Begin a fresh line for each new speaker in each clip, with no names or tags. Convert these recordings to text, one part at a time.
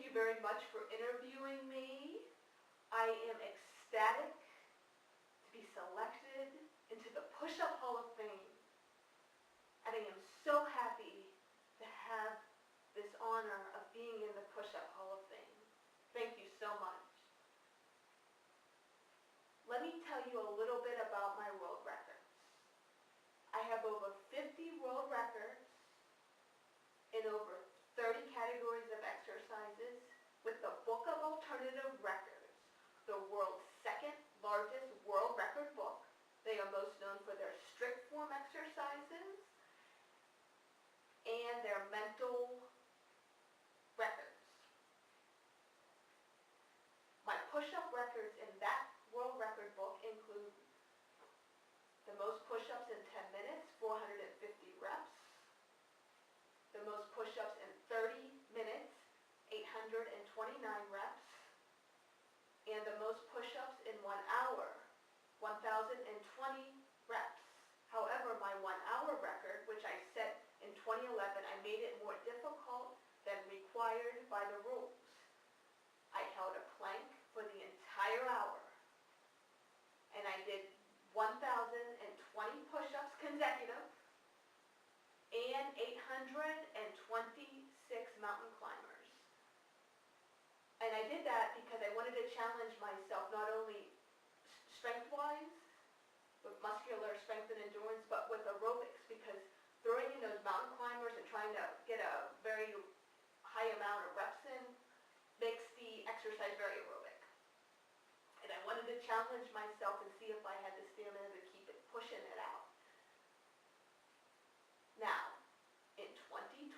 you very much for interviewing me. I am ecstatic to be selected into the Push-Up Hall of Fame. And I am so happy to have this honor of being in the Push-Up Hall of Fame. Thank you so much. Let me tell you a little bit about my world records. I have over 50 world records in over 30 categories of exercises with the Book of Alternative Records, the world's second largest world record book. They are most known for their strict form exercises and their mental records. My push-up records in that world record book include the most push-ups in 10 minutes, 450 reps. The most push-ups in 30 minutes, 829 reps. And the most push-ups in 1 hour, 1,020 reps. However, my 1 hour record, which I set in 2011, I made it more difficult than required by the rules. I held a plank for the entire hour, and I did 1,020 push-ups consecutive and 826 mountain climbers. And I did that because I wanted to challenge myself not only strength-wise, with muscular strength and endurance, but with aerobics, because throwing in those mountain climbers and trying to get a very high amount of reps in makes the exercise very aerobic. And I wanted to challenge myself and see if I had the stamina to keep it pushing it out. Now, in 2012,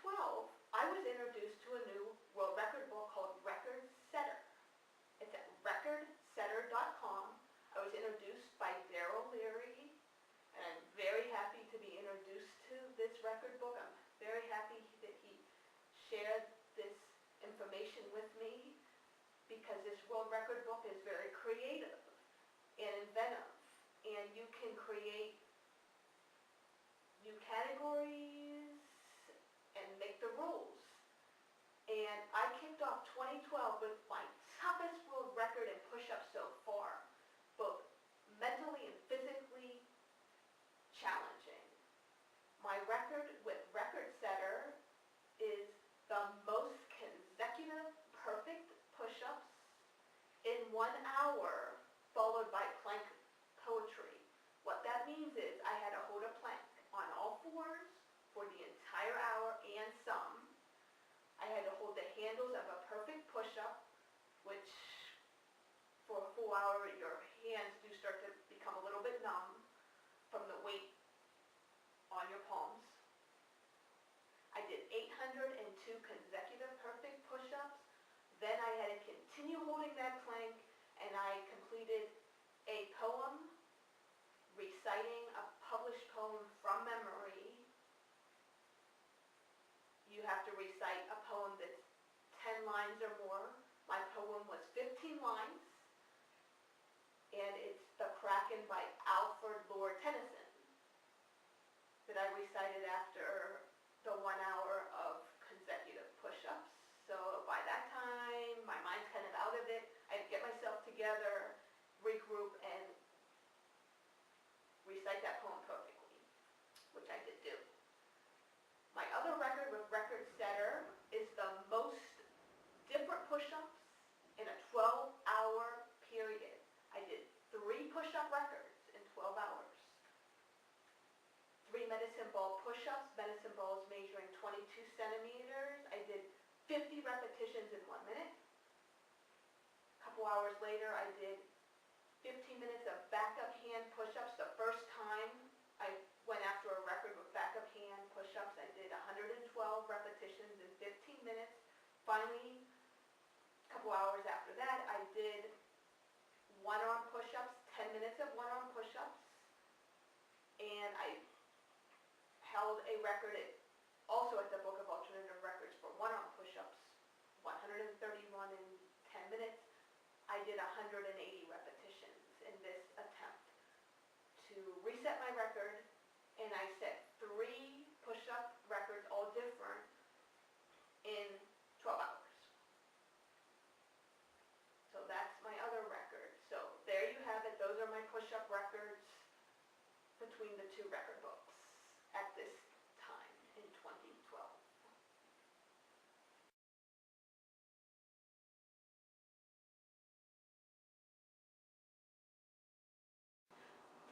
I was introduced to a new world record book called Record Setter. It's at recordsetter.com. I was introduced by Darryl Learie, and I'm very happy to be introduced to this record book. I'm very happy that he shared this information with me, because this world record book is very creative and inventive, and you can create new categories and make the rules. And I kicked off 2012 with my toughest world record in push-ups so far, both mentally and physically challenging. My record with Record Setter is the most consecutive perfect push-ups in 1 hour, followed by plank poetry. What that means is I had to hold a plank on all fours for the entire hour and some. I had to hold the handles of a perfect push-up, which for a full hour your hands do start to become a little bit numb from the weight on your palms. I did 802 consecutive perfect push-ups. Then I had to continue holding that plank, and I completed a poem reciting a published poem from memory. You have to recite a poem that's 10 lines or more. My poem was 15 lines, and it's The Kraken by Alfred Lord Tennyson that I recited after the 1 hour of consecutive push-ups. So by that time, my mind's kind of out of it. I had to get myself together, regroup, and recite that poem perfectly, which I did do. My other record with Record Setter is the most different push-ups in a 12-hour period. I did 3 push-up records in 12 hours. 3 medicine ball push-ups, medicine balls measuring 22 centimeters. I did 50 repetitions in 1 minute. A couple hours later, I did 15 minutes of backup hand push-ups. The first time I went after a record with backup hand push-ups, I did 112 repetitions in 15 minutes. Finally, a couple hours after that, I did 1-arm push-ups, 10 minutes of 1-arm push-ups, and I held a record also at the Book of Alternative Records for 1-arm push-ups, 131 in 10 minutes. I did 180 repetitions in this attempt to reset my record, and I set 3 push-up records, all different, in 12 hours. between the two record books at this time in 2012.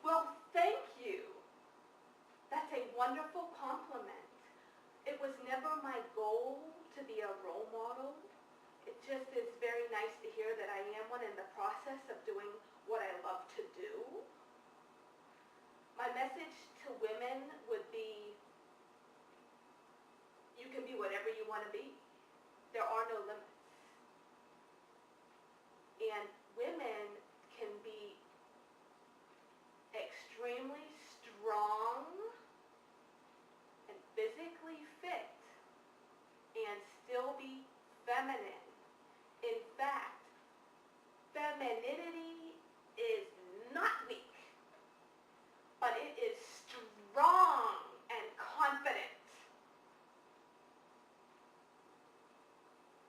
Well, thank you. That's a wonderful compliment. It was never my goal to be a role model. It just is very nice to hear that I am one in the process of doing what I love to do. My message to women would be, you can be whatever you want to be. There are no limits. And women can be extremely strong and physically fit and still be feminine. In fact, femininity is not weak, but it is strong and confident.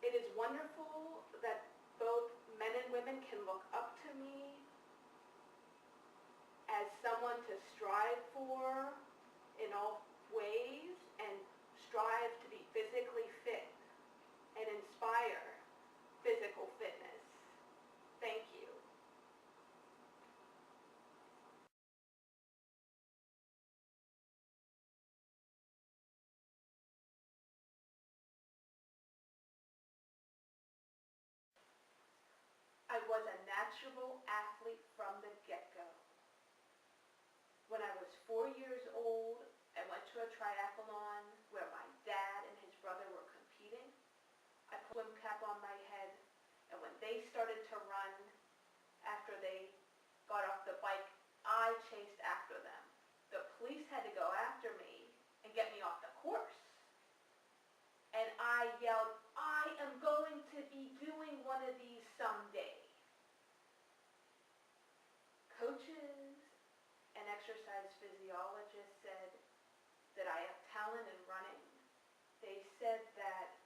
It is wonderful that both men and women can look up to me as someone to strive for in all ways and strive to be physically fit and inspire physical fitness. Thank you. I was a natural athlete from the get-go. When I was 4 years old, I went to a triathlon where my dad and his brother were competing. I put a swim cap on my head, and when they started to run after they got off the bike, I chased after them. The police had to go after me and get me off the course. And I yelled, I am going to be doing one of these someday. Coaches and exercise physiologists said that I have talent in running. They said that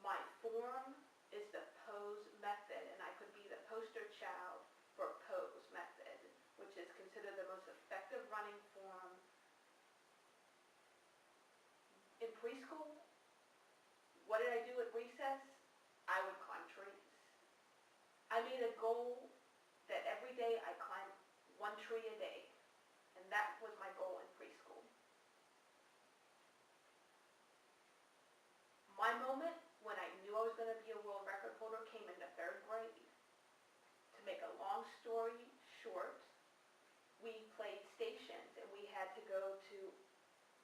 my form is the pose method, and I could be the poster child for pose method, which is considered the most effective running form. In preschool, what did I do at recess? I would climb trees. I made a goal that every day I climb one tree a day, and that was my goal in preschool. My moment when I knew I was going to be a world record holder came in the 3rd grade. To make a long story short, we played stations, and we had to go to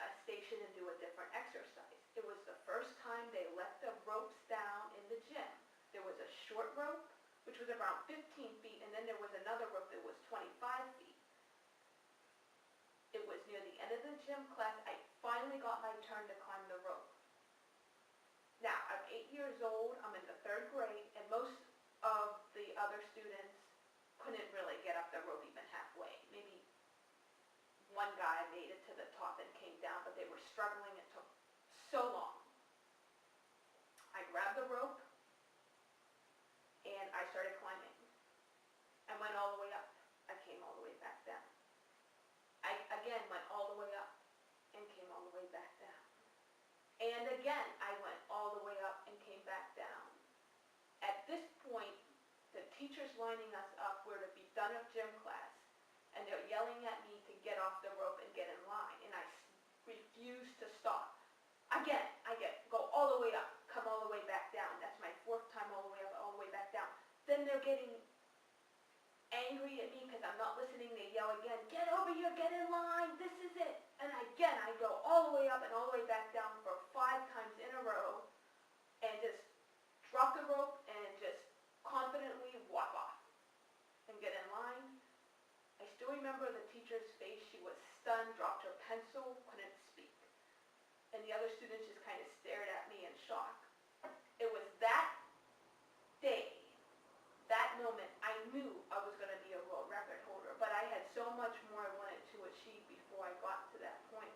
a station and do a different exercise. It was the first time they let the ropes down in the gym. There was a short rope, which was around 15 feet, and then there was another rope that was 25 feet. It was near the end of the gym class. I finally got my turn to climb the rope. Now, I'm 8 years old, I'm in the 3rd grade, and most of the other students couldn't really get up the rope even halfway. Maybe one guy made it to the top and came down, but they were struggling. It took so long. I grabbed the rope, and I started climbing. I went all the way up. I came all the way back down. I again went all the way up and came all the way back down. And again, I went all the way up and came back down. At this point, the teacher's lining us up. We're to be done with gym class. And they're yelling at me to get off the rope and get in line. And I refuse to stop. Again, go all the way up, come all the way back down. That's my 4th time all the way up, all the way back down. Then they're getting angry at me because I'm not listening. They yell again, get over here, get in line, this is it. And again, I go all the way up and all the way back down for 5 times in a row and just drop the rope and just confidently walk off and get in line. I still remember the teacher's face. She was stunned, dropped her pencil, couldn't speak. And the other students just kind of stared at me in shock. It was that day, that moment, I knew I was going to be a world record holder, but I had so much more I wanted to achieve before I got to that point.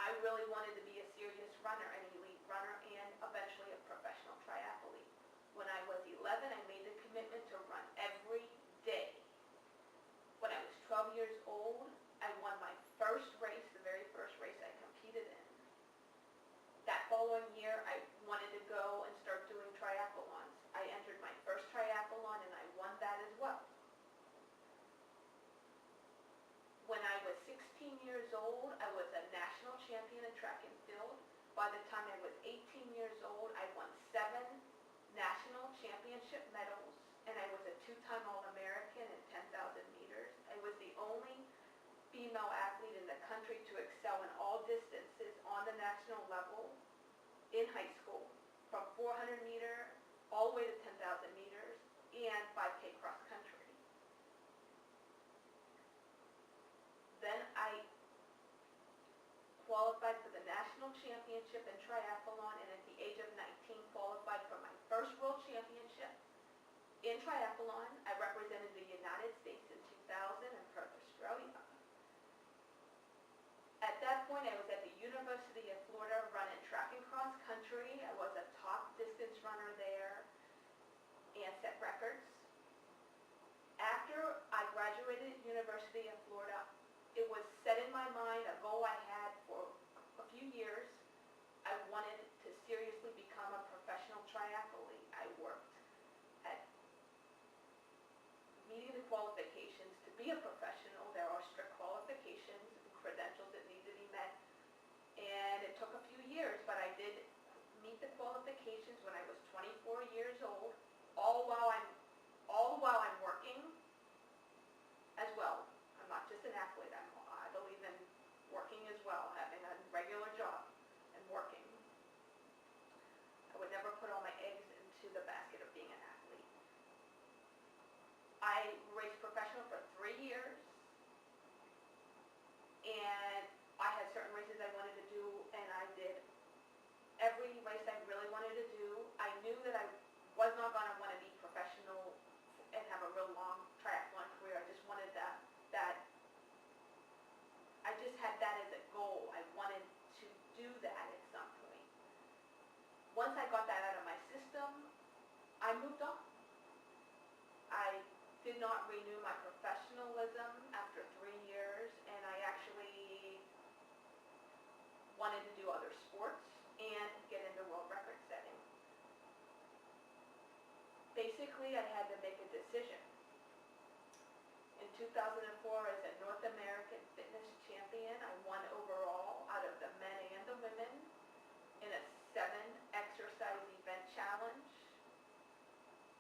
I really wanted to be a serious runner, an elite runner, and eventually a professional triathlete. When I was 11, I made the commitment to run every day. When I was 12 years old, years old, I was a national champion in track and field. By the time I was 18 years old, I won 7 national championship medals, and I was a 2-time All-American in 10,000 meters. I was the only female athlete in the country to excel in all distances on the national level in high school, from 400 meter all the way to 10,000 meters, and 5K cross country. Then I qualified for the national championship in triathlon, and at the age of 19 qualified for my first world championship in triathlon. I represented the United States in 2000 and Perth, Australia. At that point, I was at the University of Florida running track and cross country. I was a top distance runner there and set records. After I graduated at University of Florida, it was set in my mind, a goal I had for a few years. I wanted to seriously become a professional triathlete. I worked at meeting the qualifications to be a professional. There are strict qualifications and credentials that need to be met. And it took a few years, but I did meet the qualifications when I was 24 years old, all while I'm working as well. I'm not just an athlete. I believe in working as well, having a regular job and working. I would never put all my eggs into the basket of being an athlete. I raced professional for 3 years, and I had certain races I wanted to do, and I did every race I really wanted to do. I knew that I was not going to want to be professional and have a real long triathlon career. I just wanted that I just had that as a goal. I wanted to do that at some point. Once I got that out of my system, I moved on. I did not renew my professionalism after 3 years, and I actually wanted to do other sports and get into world record setting. Basically, I had to make a decision. In 2004, as a North American fitness champion, I won overall out of the men and the women in a 7-exercise event challenge,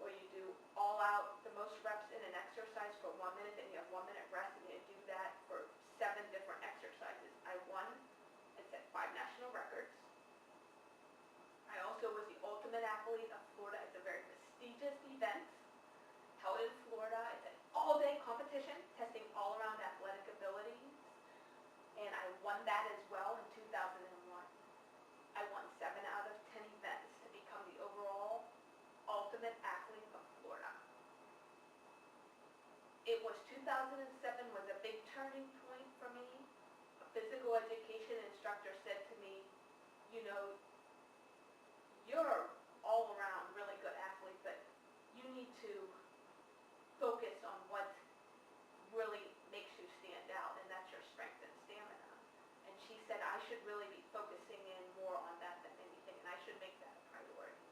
where you do all out, the most reps in an exercise for 1 minute, then you have 1 minute rest, and you do that for 7 different exercises. I won and set 5 national records. I also was the ultimate athlete of Florida. It's a very prestigious event held in Florida. It's an all-day competition testing all around athletic abilities, and I won that as well in 2001. I won 7 out of 10 events to become the overall ultimate athlete of Florida. It was 2007 was a big turning point for me. A physical education instructor said to me, you know, you're all around really good athlete, but you need to focus on what really makes you stand out, and that's your strength and stamina. And she said I should really be focusing in more on that than anything, and I should make that a priority.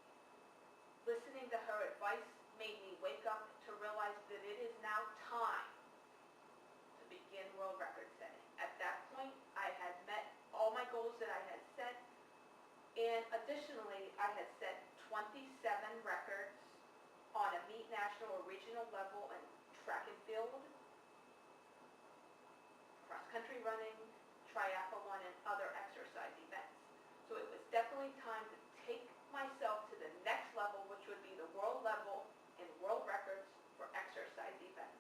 Listening to her advice made me wake up to realize that it is now time to begin world record setting. At that point, I had met all my goals that I had set, and additionally, I had set 27 records on a meet national or regional level in track and field, cross-country running, triathlon, and other exercise events. So it was definitely time to take myself to the next level, which would be the world level in world records for exercise events.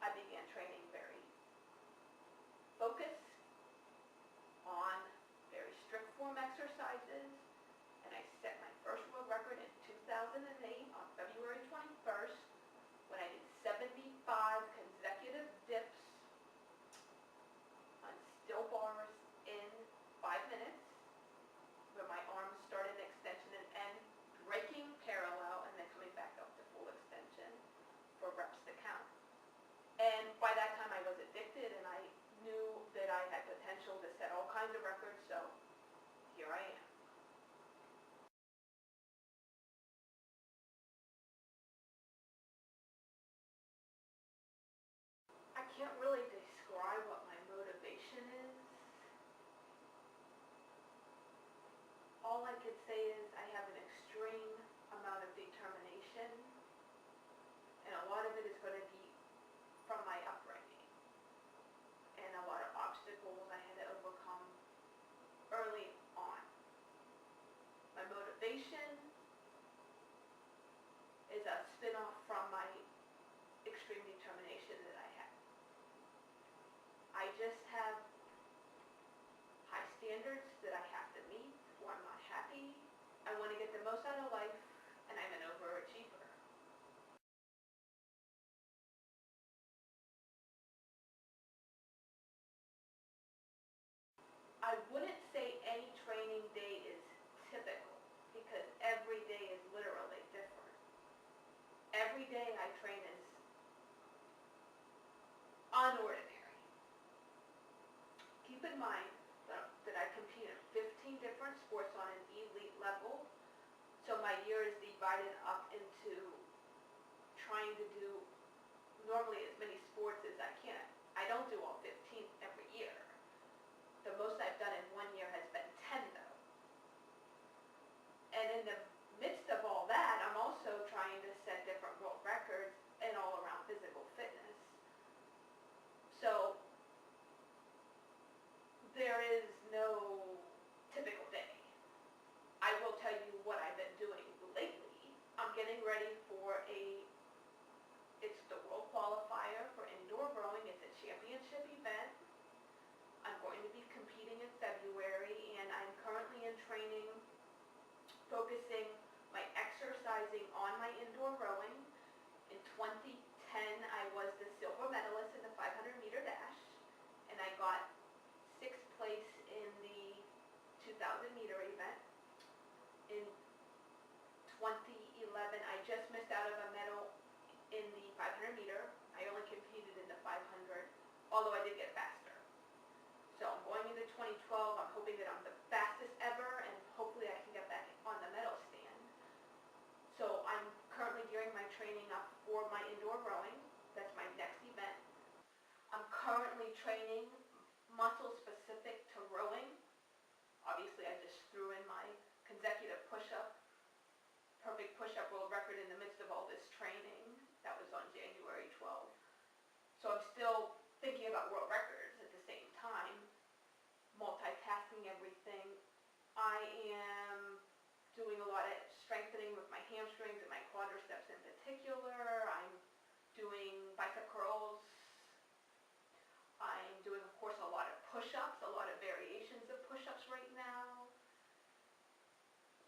I began training very focused on very strict form exercises, and I set my first world record in 2008 on February 21st when I did 75 consecutive dips on still bars in 5 minutes, where my arms started an extension say is I have an extreme amount of determination, and a lot of it is going to be from my upbringing and a lot of obstacles I had to overcome early on. My motivation is a spin-off from my extreme determination that I had. I just have high standards that I have to meet or I'm not happy. I want to get the most out of life, and I'm an overachiever. I wouldn't say any training day is typical because every day is literally different. Every day I train is unordinary. Keep in mind that I compete in 15 different sports on an elite level, so my year is divided up into trying to do normally as many sports as I can. I don't do all 15 every year. The most I've done in 1 year has been 10 though. And in the midst of all that, I'm also trying to set different world records and all around physical fitness. So there is no typical day. I will tell you what I've been doing lately. I'm getting ready for it's the world qualifier for indoor rowing. It's a championship event. I'm going to be competing in February, and I'm currently in training, focusing my exercising on my indoor rowing. In 2010, I was the silver medalist in the 500-meter dash, and I got 6th place in the 2,000-meter event. In 2011, I just missed out of a medal in the 500-meter. I only competed in the 500, although I did get faster. So I'm going into 2012, I'm hoping that I'm the fastest ever, and hopefully I can get back on the medal stand. So I'm currently gearing my training up for my indoor rowing. That's my next event. I'm currently training muscle specific to rowing. Obviously I just threw in my consecutive push-up, perfect push-up world record in the midst of all this training. That was on January 12th. So I'm still thinking about world records at the same time, multitasking everything. I am doing a lot of strengthening with my hamstrings and my quadriceps in particular. I'm doing bicep curls. I'm doing, of course, a lot of push-ups, a lot of variations of push-ups right now.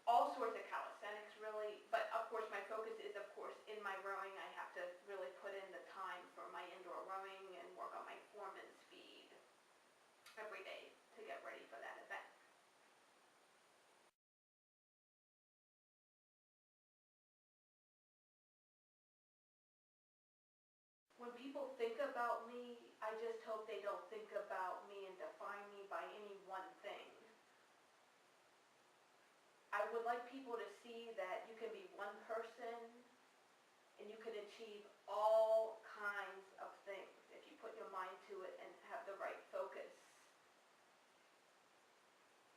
All sorts of calisthenics, really. But, of course, my focus is, of course, in my rowing. I have to really put in the time for my indoor rowing and work on my form and speed every day to get ready for that event. When people think about me, I just hope they don't think about me and define me by any one thing. I would like people to see that you can be one person and you can achieve all kinds of things if you put your mind to it and have the right focus.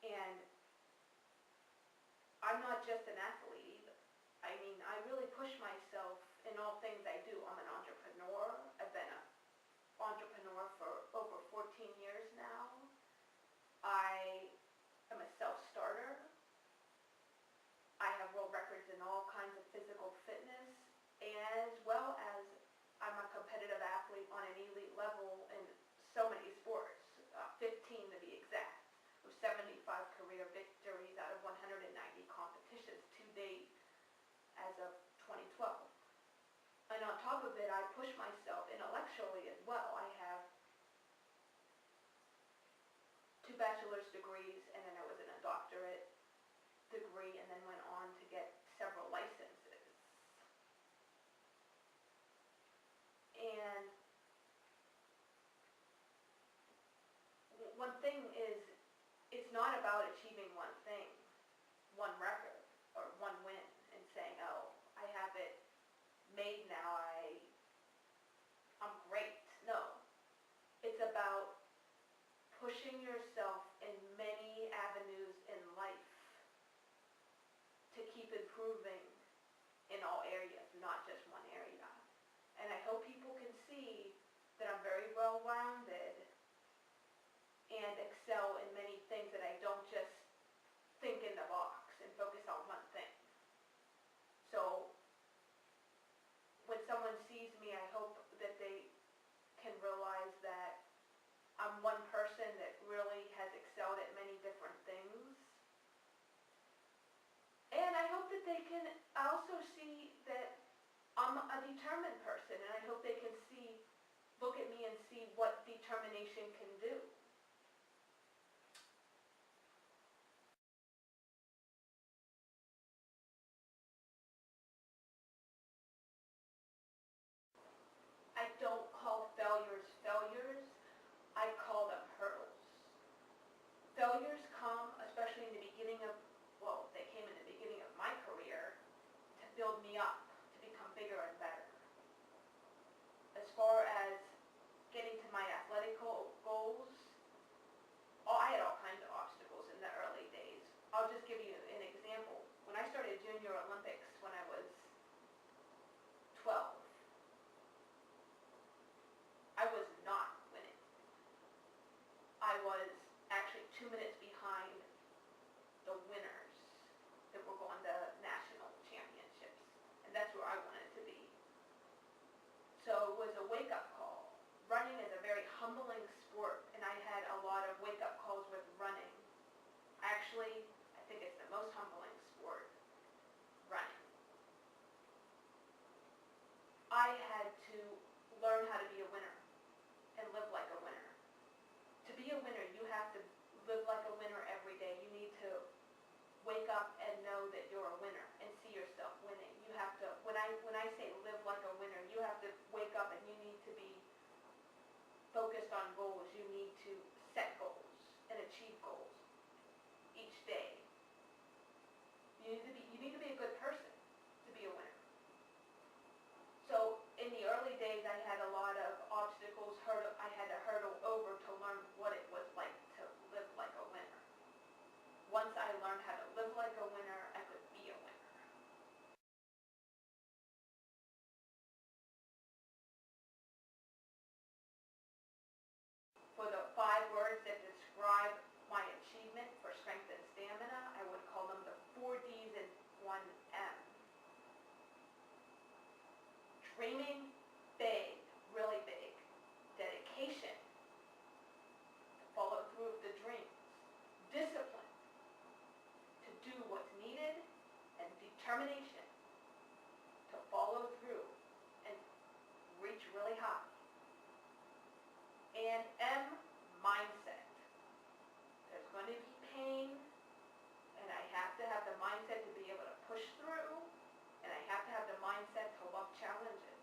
And I'm not just an athlete. I mean, I really push myself in all things I do. I'm an entrepreneur. I've been an entrepreneur for over 14 years now. I am a self-starter. I have world records in all kinds of physical fitness, as well as I'm a competitive athlete on an elite level in so many sports, 15 to be exact, with 75 career victories out of 190 competitions to date as of 2012. And on top of it, I push myself intellectually as well. I have 2 bachelor's degrees, and then I was in a doctorate degree, and then went on to get several licenses. And one thing is, it's not about achieving one thing, one record, or one win, and saying, oh, I have it made now, I'm great. No. It's about pushing yourself in many avenues in life I also see that I'm a determined person, and I hope they can look at me and see what determination can do. I don't call failures failures, I call them hurdles. Failures come, especially in the beginning of, well, they came in the beginning of my career to build me up, to become bigger and better. As far as getting to my athletic goals, I had all kinds of obstacles in the early days. I'll just give you an example. When I started Junior Olympics when I was 12, I was not winning. I was actually 2 minutes behind the winners that were going to national championships, and that's where I wanted to be. So it was a wake-up call. Running is a very humbling sport, and I had a lot of wake-up calls with running. Actually, I think it's the most humbling sport, running. I had to learn how to be a winner and live like a winner. To be a winner, you have to live like a winner every day. You need to wake up and know that you're a winner and see yourself winning. You have to, when I say live like a winner, you have to wake up and you need to be focused on goals. You need to set goals and achieve goals each day. You need to be a good person to be a winner. So in the early days, I had a lot of obstacles. I had to hurdle over to learn what it was like to live like a winner. Once I learned how to live like a winner, I could be a winner. For the 5 words that describe my achievement for strength and stamina, I would call them the 4 Ds and 1 M. Dreaming big, really big. Dedication, to follow through with the dreams. Discipline, to do what's needed. And determination, to follow through and reach really high. And M, mindset. There's going to be pain, and I have to have the mindset to be able to push through, and I have to have the mindset to love challenges.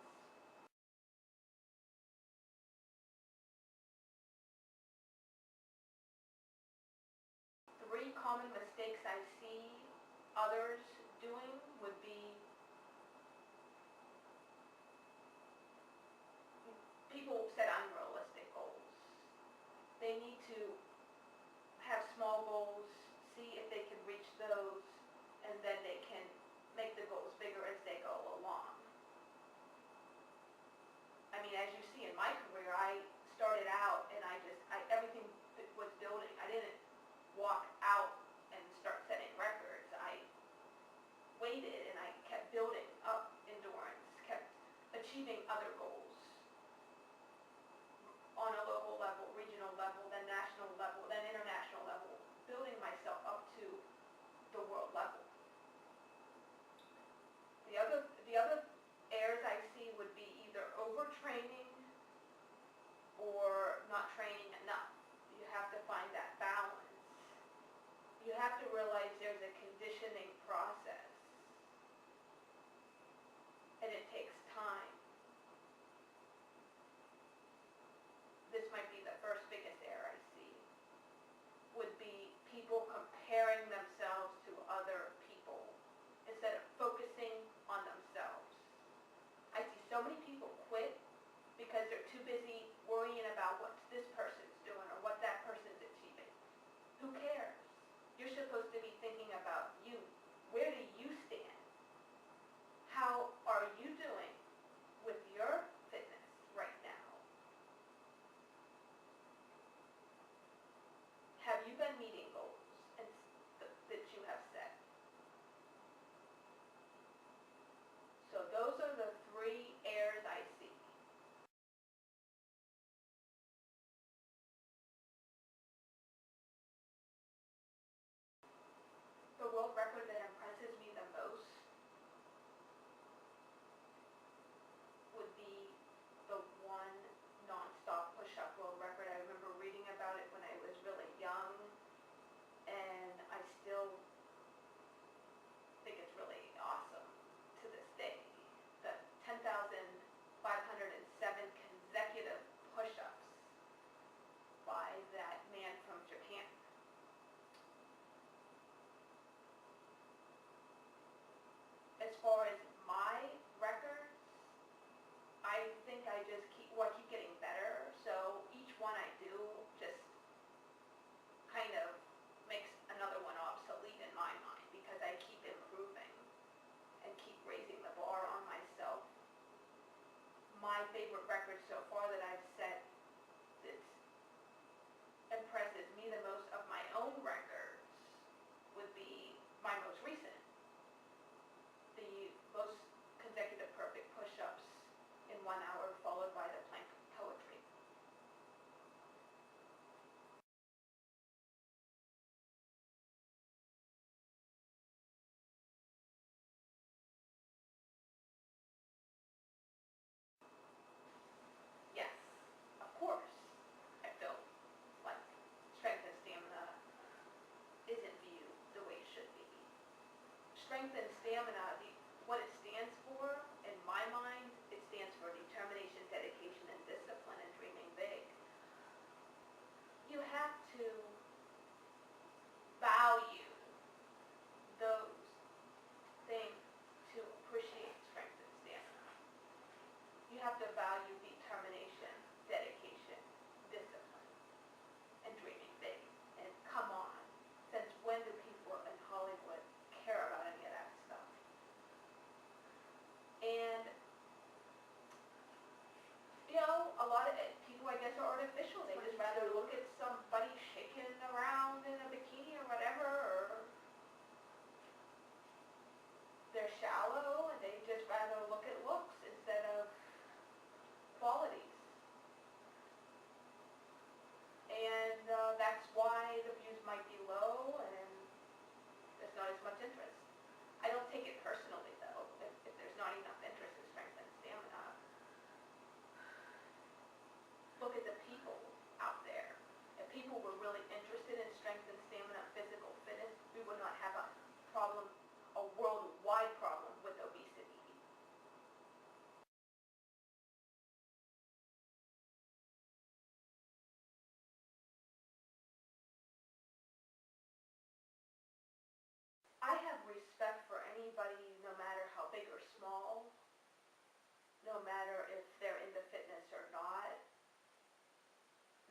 no matter if they're into fitness or not,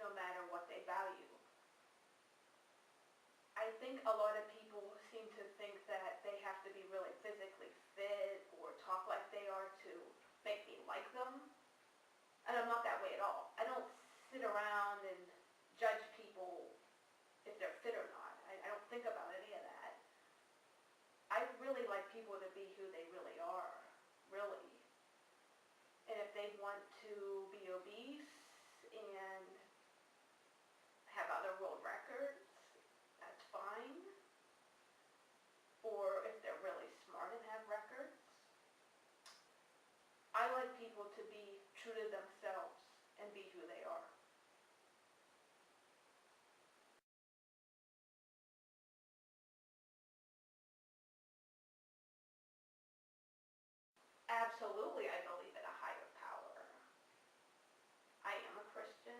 no matter what they value. I think a lot of people seem to think that they have to be really physically fit or talk like they are to make me like them. And I'm not that way at all. I don't sit around and judge people if they're fit or not. I don't think about any of that. I really like people to be who they really are, really. And if they want to be obese and have other world records, that's fine. Or if they're really smart and have records. I like people to be true to themselves and be who they are. Absolutely, I believe in a higher power. I am a Christian,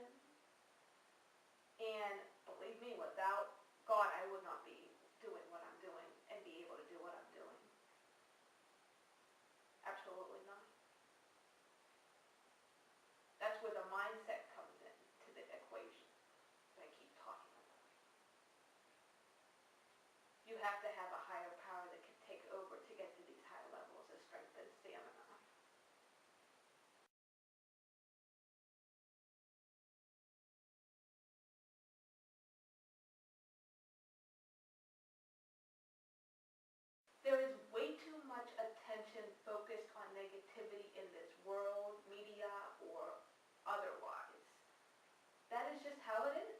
and believe me, without God, I would not be doing what I'm doing and be able to do what I'm doing. Absolutely not. That's where the mindset comes into the equation that I keep talking about. You have to have a higher power that can take over to get to these high levels of strength and stamina. There is way too much attention focused on negativity in this world, media, or otherwise. That is just how it is.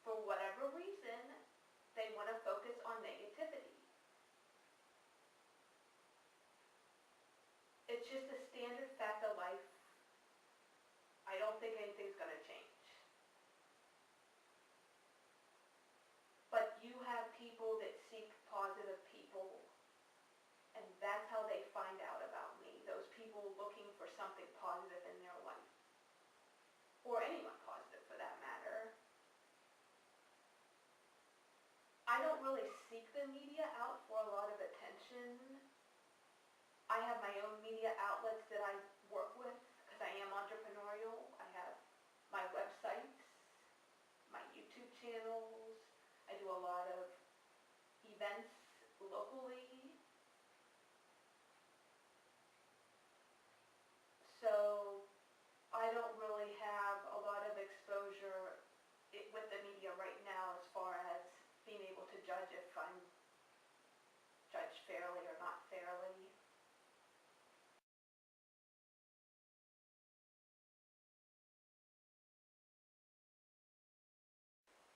For whatever reason, they want to focus on negativity. It's just a standard fact of life. I don't think anything's going to change. But you have people that seek positive people, and that's how they find out about me. Those people looking for something positive in their life. Or anyone positive for that matter. I don't really seek the media out for a lot of attention. I have my own media outlets that I work with because I am entrepreneurial. I have my websites, my YouTube channels. I do a lot of events locally. So I don't really have a lot of exposure with the media right now as far as being able to judge if I'm judged fairly or not fairly.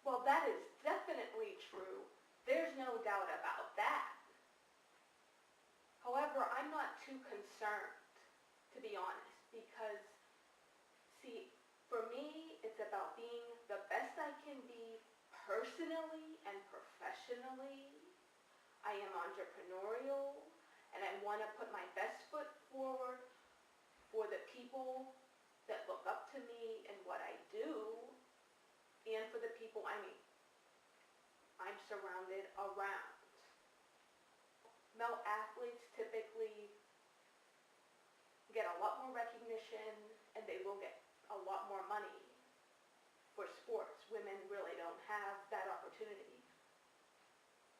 Well, that is definitely true. There's no doubt about that. However, I'm not too concerned, to be honest, because, see, for me, it's about being the best I can be personally and professionally. I am entrepreneurial, and I want to put my best foot forward for the people that look up to me and what I do, and for the people I'm surrounded around. Male athletes typically get a lot more recognition, and they will get a lot more money for sports. Women really don't have that opportunity.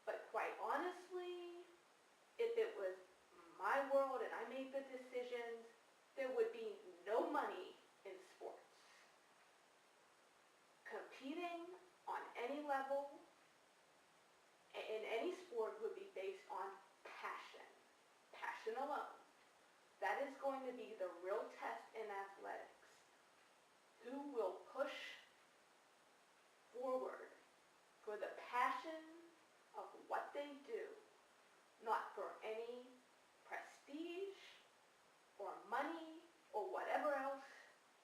But quite honestly, if it was my world and I made the decisions, there would be no money in sports. Competing on any level in any sport would be based on passion. Passion alone. That is going to be the real test in athletics. Who will push forward for the passion of what they do, not for any prestige or money or whatever else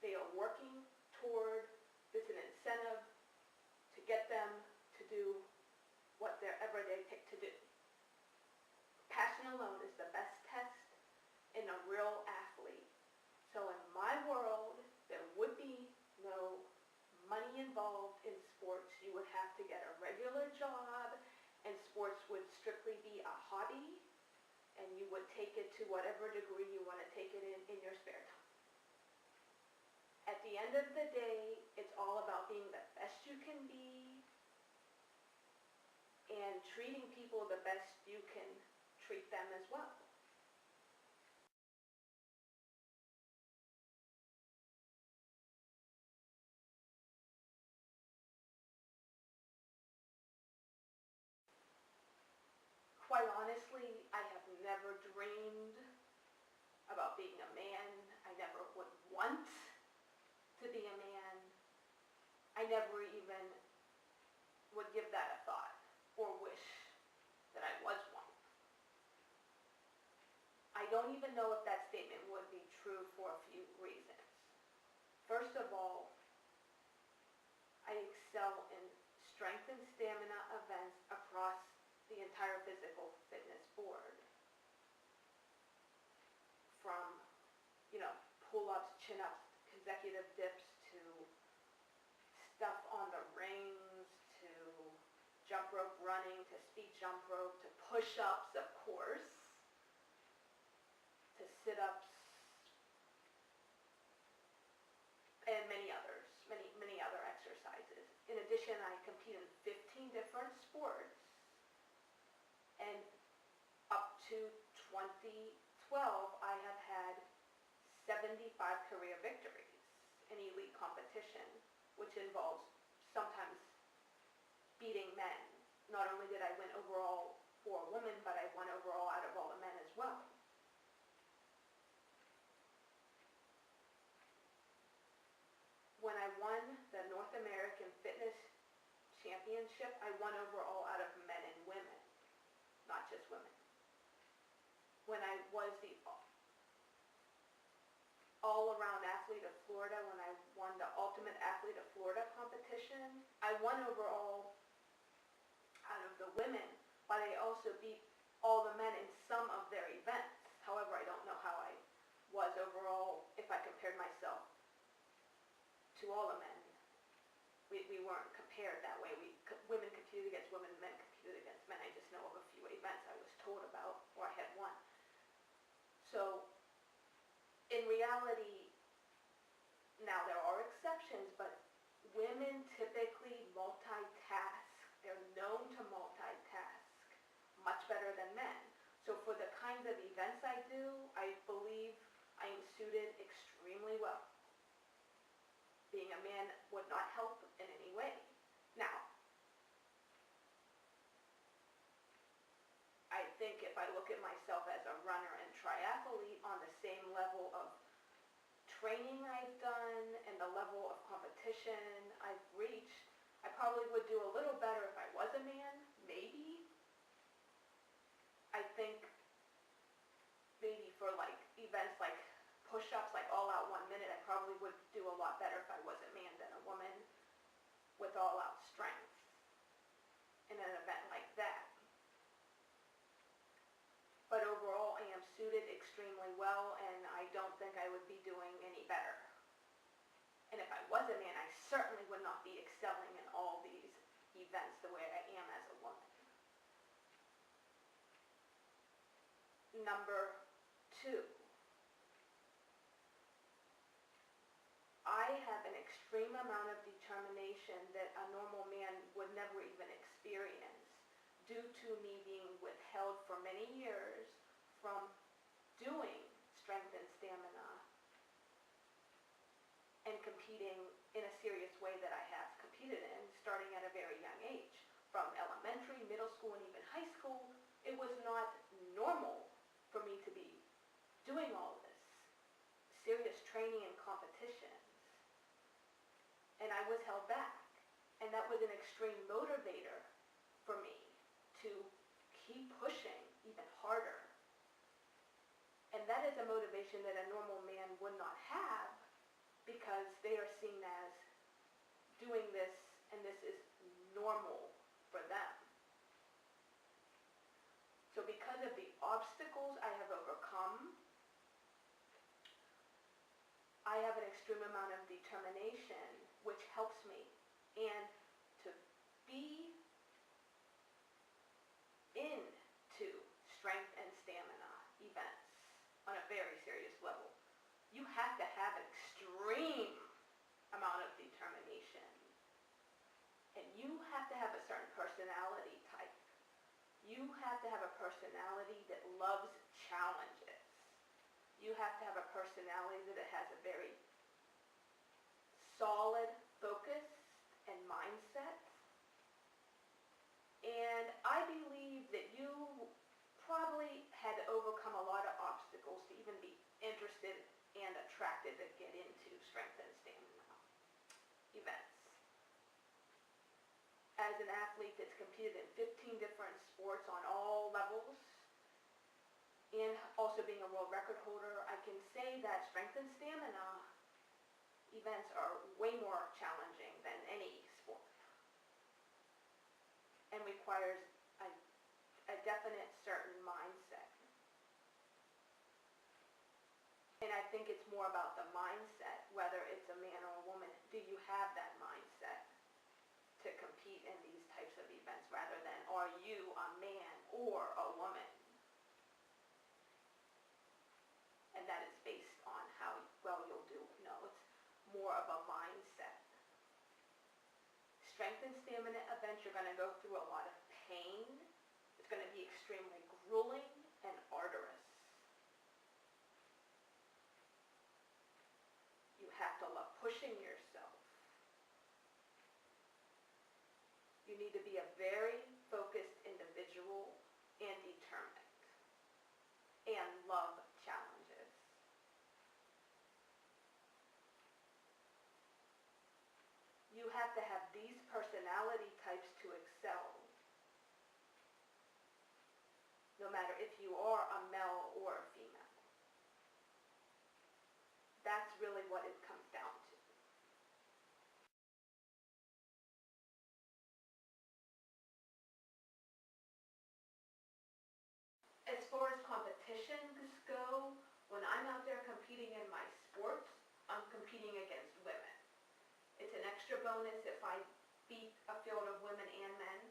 they are working toward. It's an incentive to get them to do whatever they pick to do. Passion alone is the best test in a real athlete. So in my world, there would be no money involved in sports. You would have to get a regular job, and sports would strictly be a hobby, and would take it to whatever degree you want to take it in your spare time. At the end of the day, it's all about being the best you can be and treating people the best you can treat them as well. Quite honestly, I have never dreamed about being a man. I never would want to be a man. I never even would give that a thought or wish that I was one. I don't even know if that statement would be true for a few reasons. First of all, I excel in strength and stamina events across the entire physical fitness board. From, pull-ups, chin-ups, consecutive dips, to stuff on the rings, to jump rope running, to speed jump rope, to push-ups, of course, to sit-ups, and many others, many other exercises. In addition, I compete in 15 different sports, and up to 2012, I have had 75 career victories in elite competition, which involves sometimes beating men. Not only did I win overall for a woman, but I won overall out of all the men as well. When I won the North American Fitness Championship, I won overall out of men and women, not just women. When I was the all-around athlete of Florida, when I won the Ultimate Athlete of Florida competition, I won overall out of the women, but I also beat all the men in some of their events. However, I don't know how I was overall if I compared myself to all the men. We weren't compared that way. Women competed against women, men competed against men. I just know of a few events I was told about or I had won. So, in reality, now there are exceptions, but women typically multitask. They're known to multitask much better than men. So for the kinds of events I do, I believe I am suited extremely well. Being a man would not help in any way. Now, I think if I look at myself as a runner and triathlete on the same level of training I've done and the level of competition I've reached, I probably would do a little better if I was a man, maybe. I think maybe for events like push-ups, like all-out 1 minute, I probably would do a lot better if I was a man than a woman with all-out strength in an event like that. But overall, I am suited extremely well, and I don't think I would be doing any better. And if I was a man, I certainly would not be excelling in all these events the way I am as a woman. Number 2. I have an extreme amount of determination that a normal man would never even experience, due to me being withheld for many years from doing strength and stamina and competing in a serious way that I have competed in, starting at a very young age. From elementary, middle school, and even high school, it was not normal for me to be doing all this serious training and competitions. And I was held back. And that was an extreme motivator for me to keep pushing even harder. And that is a motivation that a normal man would not have, because they are seen as doing this, and this is normal for them. So because of the obstacles I have overcome, I have an extreme amount of determination, which helps me. And to be into strength and stamina events on a very serious level. You have to have an extreme amount of determination. And you have to have a certain personality type. You have to have a personality that loves challenges. You have to have a personality that has a very solid focus and mindset. And I believe that you probably had to overcome a lot of obstacles to even be interested and attracted to get into strength and stamina events. As an athlete that's competed in 15 different sports on all levels, and also being a world record holder, I can say that strength and stamina events are way more challenging than any sport, and requires a definite certain mindset. And I think it's more about the mindset, whether it's a man or a woman. Do you have that mindset to compete in these types of events, rather than are you a man or a woman? And that is based on how well you'll do. No, it's more of a mindset. Strength and stamina events, you're going to go through a lot of pain. It's going to be extremely grueling and arduous. You have to love pushing yourself. You need to be a very focused individual and determined, and love challenges. You have to have these personality types to excel, no matter if you are a male or a female. That's really what it comes down to. As far as competitions go, when I'm out there competing in my sports, I'm competing against women. It's an extra bonus if I beat a field of women and men,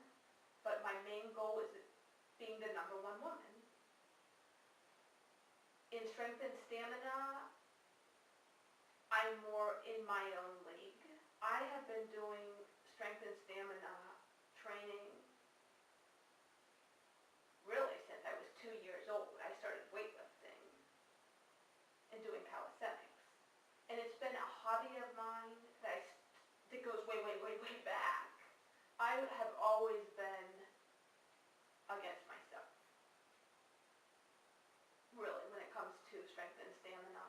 but my main goal is being the number one woman. In strength and stamina, I'm more in my own league. I have been doing strength and stamina training really since I was 2 years old. I started weightlifting and doing calisthenics. And it's been a hobby of mine that goes way, way, way, way back. I have always been against myself, really, when it comes to strength and stamina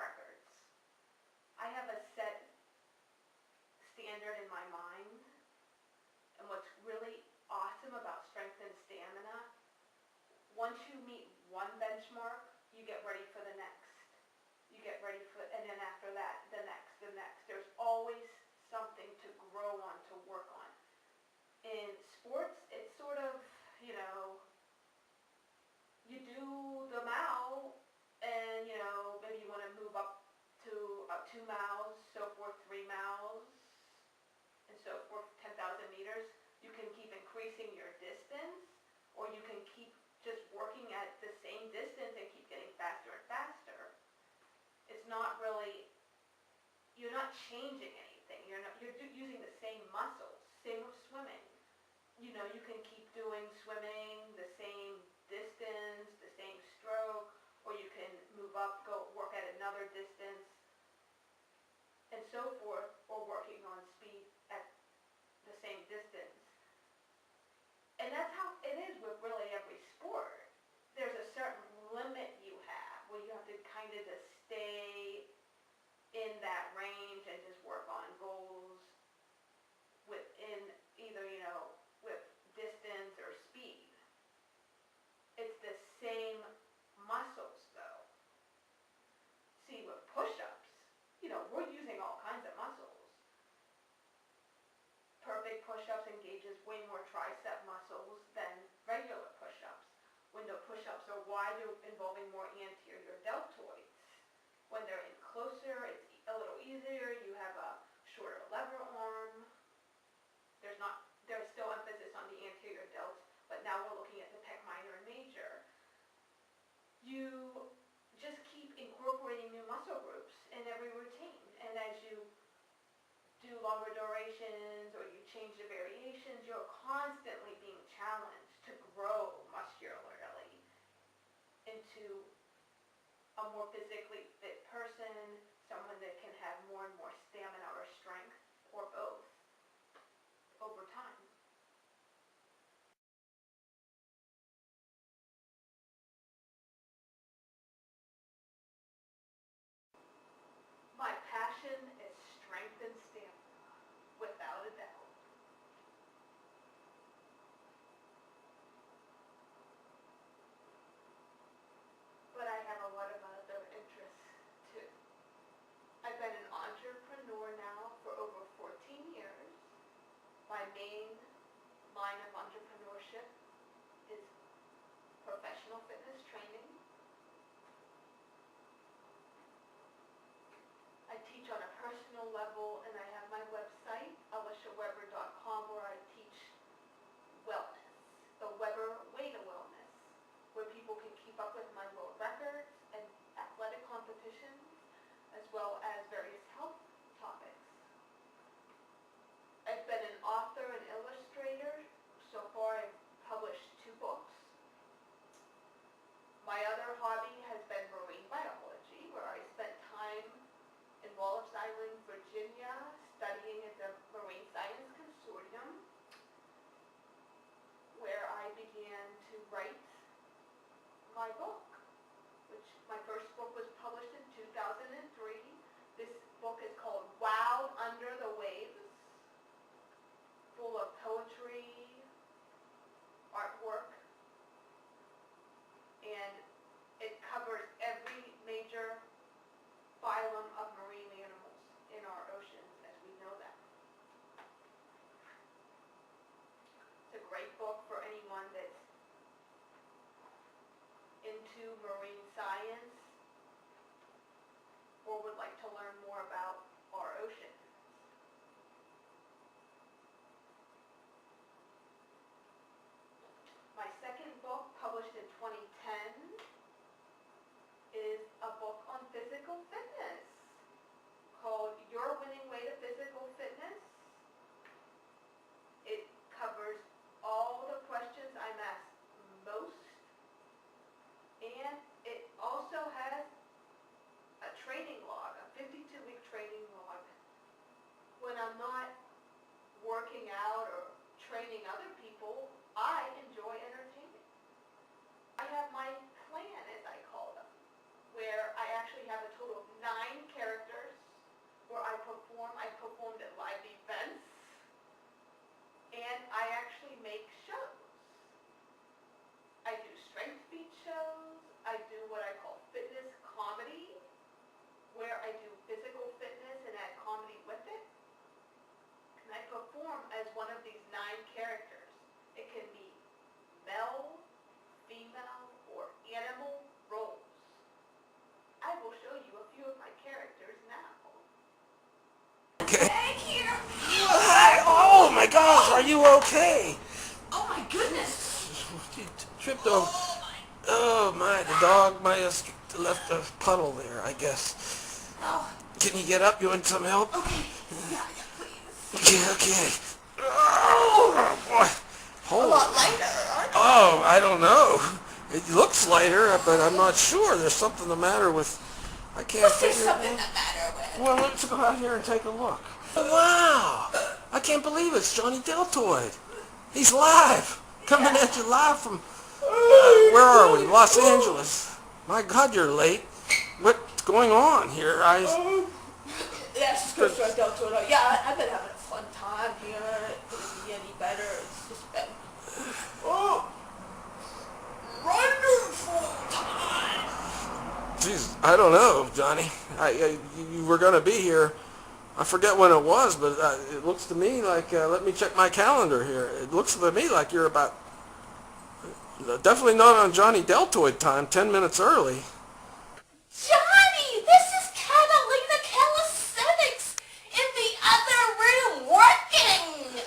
records. I have a set standard in my mind, and what's really awesome about strength and stamina, once you meet one benchmark, you get ready for the next. You get ready for, and then after that, the next, the next. There's always something to grow on, to work on. In sports, it's sort of, you do the mile, and, maybe you want to move up to 2 miles, so forth, 3 miles, and so forth, 10,000 meters. You can keep increasing your distance, or you can keep just working at the same distance and keep getting faster and faster. It's not really, you're not changing anything. You're using the same muscles. Same with swimming. You can keep doing swimming the same distance, the same stroke, or you can move up, go work at another distance, and so forth, or working on speed at the same distance. And that's how it is with really every sport. There's a certain limit you have where you have to kind of just stay in that range and just work on goals within either, with distance or speed. It's the same muscles though. See, with push-ups, we're using all kinds of muscles. Perfect push-ups engages way more tricep muscles than regular push-ups. Window push-ups are wider, involving more anterior deltoids. When they're in closer, it's a little easier. You have a shorter lever arm. There's still emphasis on the anterior delts, but now we're looking at the pec minor and major. You just longer durations or you change the variations, you're constantly being challenged to grow muscularly into a more physically fit person, someone that can have more and more stamina or strength, or both, over time. My passion is strength and stamina, without a doubt. But I have a lot of other interests too. I've been an entrepreneur now for over 14 years. My main line of entrepreneurship is professional fitness training. I teach on a personal level, and I have my website, aliciaweber.com, where I teach wellness, the Weber way to wellness, where people can keep up with my world records and athletic competitions, as well as various health topics. I've been an author and illustrator. So far, I've published 2 books. My other hobby has been marine biology, where I spent time in Wallis Island, Virginia, studying at the Marine Science Consortium, where I began to write my book, which my first book was published in 2003. This book is called Wow Under the Waves, full of poetry, artwork, and it covers every major phylum of marine animals in our oceans as we know them. It's a great book for anyone that's into marine science or would like to learn more about our oceans. My second book, published in 2010, is a book on physical fitness called Your Winning Way to Physical Fitness. It covers all the questions I'm asked most, and it also has a training log, a 52-week training log. When I'm not working out or training other people, I enjoy entertaining. I have my plan, as I call them, where I actually have a total of 9 characters where I perform. I performed at live events, and I actually make shows. I do strength feat shows. I do what I call fitness comedy, where I do physical fitness and add comedy with it. And I perform as one of these 9 characters. It can be male, female, or animal roles. I will show you a few of my characters now.
Okay.
Thank you.
Hi. Oh my gosh, are you okay?
Oh my goodness.
You tripped over. Oh my, the dog might have left a puddle there, I guess.
Oh,
Can you get up? You want some help?
okay. Yeah, please.
Yeah, okay. Oh boy.
A
Holy.
lot lighter, aren't you?
Oh, I don't know. It looks lighter, but I'm not sure. There's something the matter with. I can't
There's
figure it
something
out.
the matter with.
Well, let's go out here and take a look. Wow! I can't believe it's Johnny Deltoid. He's live, coming at you live from, where are we? Los Angeles. My God, you're late. What's going on here?
That's just because I don't know. Yeah, I've been having a fun time here. It couldn't be any better. It's just been, wonderful time.
Jeez, I don't know, Johnny. You were going to be here. I forget when it was, but it looks to me like, let me check my calendar here. It looks to me like you're about, definitely not on Johnny Deltoid time, 10 minutes early.
Johnny, this is Catalina Calisthenics in the other room working.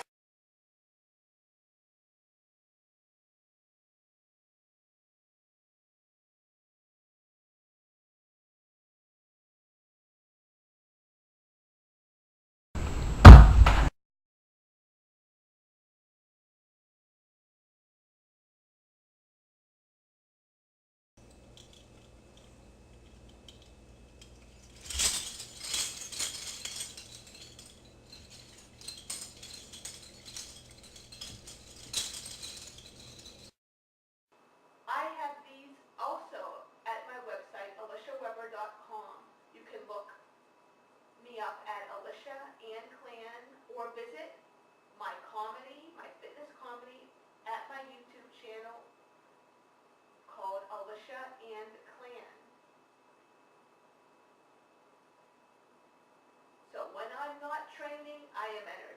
whatever.com. You can look me up at Alicia and Clan, or visit my comedy, my fitness comedy, at my YouTube channel called Alicia and Clan. So when I'm not training, I am entertaining.